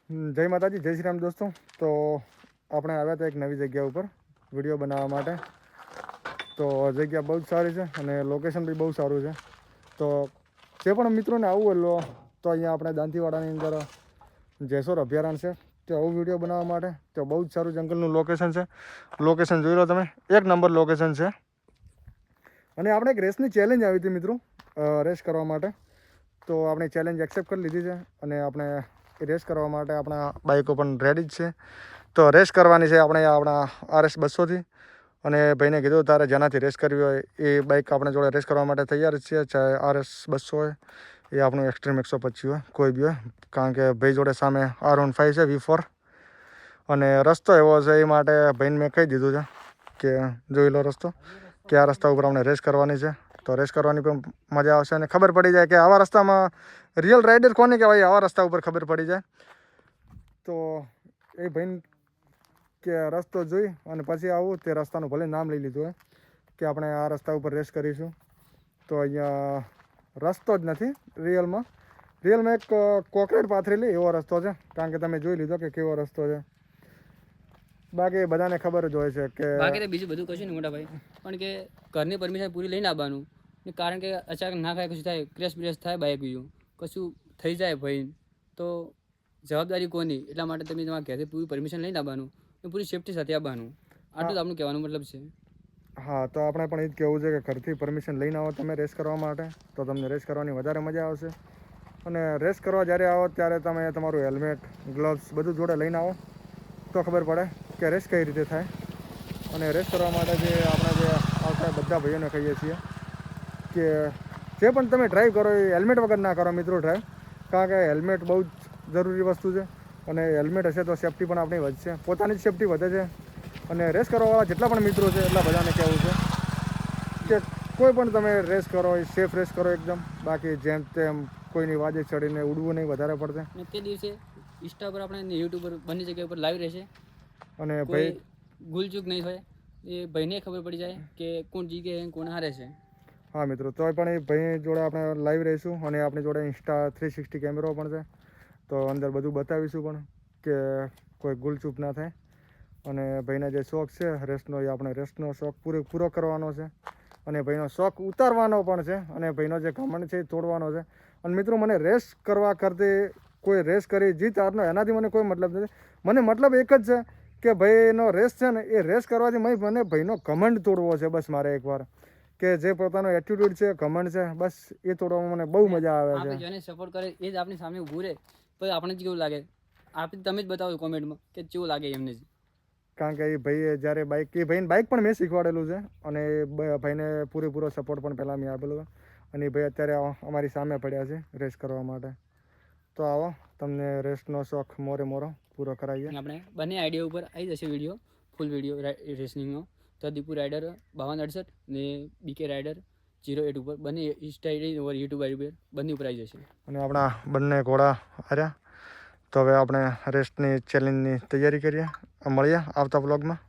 જય માતાજી, જય શ્રી રામ દોસ્તો. તો આપણે આવ્યા હતા એક નવી જગ્યા ઉપર વિડીયો બનાવવા માટે. તો જગ્યા બહુ જ સારી છે અને લોકેશન બી બહુ સારું છે. તો જે પણ મિત્રોને આવવું હોય તો અહીંયા આપણે દાંતીવાડાની અંદર જેસોર અભયારણ્ય છે. તો આવું વિડીયો બનાવવા માટે તો બહુ જ સારું જંગલનું લોકેશન છે. લોકેશન જોઈ લો તમે, એક નંબર લોકેશન છે. અને આપણે એક રેસની ચેલેન્જ આવી હતી મિત્રો, રેસ કરવા માટે. તો આપણે ચેલેન્જ એક્સેપ્ટ કરી લીધી છે અને આપણે રેસ કરવા માટે આપણા બાઇકો પણ રેડી જ છે. તો રેસ કરવાની છે આપણે આપણા RS 200થી. અને ભાઈને કીધું તારે જેનાથી રેસ કરવી હોય એ બાઇક આપણે જોડે રેસ કરવા માટે તૈયાર જ છે. ચાહે RS 200 હોય એ આપણું એક્સ્ટ્રીમ 125 હોય, કોઈ બી હોય. કારણ કે ભાઈ જોડે સામે R15 છે V4. અને રસ્તો એવો છે એ માટે ભાઈને મેં કહી દીધું છે કે જોઈ લો રસ્તો, કે આ રસ્તા ઉપર આપણે રેસ કરવાની છે. તો રેસ કરવાની પણ મજા આવશે અને ખબર પડી જાય કે આવા રસ્તામાં રિયલ રાઇડર કોને કહેવાય, આવા રસ્તા ઉપર ખબર પડી જાય. તો એ ભાઈ કે રસ્તો જોઈ અને પછી આવું તે રસ્તાનું ભલે નામ લઈ લીધું હોય કે આપણે આ રસ્તા ઉપર રેસ કરીશું. તો અહીંયા રસ્તો જ નથી રિયલમાં એક કોકરેટ પાથરેલી એવો રસ્તો છે. કારણ કે તમે જોઈ લીધો કે કેવો રસ્તો છે. બાકી બધાને ખબર જ હોય છે કે બાકી તો બીજું બધું કશું નહીં મોટા ભાઈ, પણ કે ઘરની પરમિશન પૂરી લઈને આવવાનું. કારણ કે અચાનક ના ખાય કશું થાય, ક્રેશ બ્રેશ થાય, બાઇક બીજું કશું થઈ જાય ભાઈ તો જવાબદારી કોની. એટલા માટે તમે તમારા ઘરેથી પૂરી પરમિશન લઈને આવવાનું અને પૂરી સેફટી સાથે આવવાનું. આટલું જ આપણું કહેવાનું મતલબ છે. હા, તો આપણે પણ એ જ કહેવું છે કે ઘરથી પરમિશન લઈને આવો તમે રેસ કરવા માટે, તો તમને રેસ કરવાની વધારે મજા આવશે. અને રેસ કરવા જ્યારે આવો ત્યારે તમે તમારું હેલ્મેટ, ગ્લવ્સ બધું જોડે લઈને આવો તો ખબર પડે કે રેસ કઈ રીતે થાય. અને રેસ કરવા માટે જે આપણે જે આવતા બધા ભાઈઓને કહીએ છીએ કે જે પણ તમે ડ્રાઈવ કરો એ હેલ્મેટ વગર ના કરો મિત્રો ડ્રાઈવ. કારણ કે હેલ્મેટ બહુ જ જરૂરી વસ્તુ છે અને હેલ્મેટ હશે તો સેફટી પણ આપણી વધશે, પોતાની જ સેફટી વધે છે. અને રેસ કરવાવાળા જેટલા પણ મિત્રો છે એટલા બધાને કહેવું છે કે કોઈ પણ તમે રેસ કરો એ સેફ રેસ કરો એકદમ. બાકી જેમ તેમ કોઈની વાજે ચડીને ઉડવું નહીં વધારે પડતે. અને તે દિવસે ઇન્સ્ટા પર આપણે યુટ્યુબ પર બંને જગ્યા ઉપર લાઈવ રહેશે અને કોઈ ભાઈ ભૂલચૂક નહીં હોય, એ ભાઈને ખબર પડી જાય કે કોણ જીતે કોણ હારે છે. હા મિત્રો, તો પણ એ ભાઈ જોડે આપણે લાઈવ રહીશું અને આપણી જોડે Insta 360 કેમેરો પણ છે. તો અંદર બધું બતાવીશું પણ કે કોઈ ભૂલચૂક ના થાય. અને ભાઈના જે શોખ છે રેસનો, એ આપણે રેસનો શોખ પૂરો કરવાનો છે. અને ભાઈનો શોખ ઉતારવાનો પણ છે. અને ભાઈનો જે ઘમંડ છે એ તોડવાનો છે. અને મિત્રો, મને રેસ કરવા કરતી કોઈ રેસ કરી જીત હારનો એનાથી મને કોઈ મતલબ નથી. મને મતલબ એક જ છે કે ભાઈનો રેસ છે ને એ રેસ કરવાથી મને ભાઈનો ઘમંડ તોડવો છે. બસ મારે એકવાર કે જે પોતાનો એટીટ્યુડ છે, ઘમંડ છે, બસ એ તોડવામાં મને બહુ મજા આવે છે. આપણે જેને સપોર્ટ કરે એ જ આપણી સામે ઊભું રહે તો આપણે જ કેવું લાગે, આપણે તમે જ બતાવો કોમેન્ટમાં કે કેવું લાગે એમને જ. કારણ કે એ ભાઈએ જ્યારે ભાઈને બાઇક પણ મેં શીખવાડેલું છે અને એ ભાઈને પૂરેપૂરો સપોર્ટ પણ પહેલાં મેં આપેલો હતો. અને એ ભાઈ અત્યારે અમારી સામે પડ્યા છે રેસ કરવા માટે. તો આવો તમને રેસનો શોખ મોરો પૂરો કરાવીએ. આપણે બંને આઈડિયા ઉપર આવી જશે વિડીયો, ફૂલ વિડીયો રેસનિંગનો. તો દીપુ રાઇડર 5268 ને BK રાઇડર 08 ઉપર બંને ઇન્સ્ટા આઈડી ઓર યુટ્યુબ આઈડી પર બંને ઉપર આવી જશે. અને આપણા બંને ઘોડા હાર્યા. તો હવે આપણે રેસની ચેલેન્જની તૈયારી કરીએ. મળીએ આવતા બ્લોગમાં.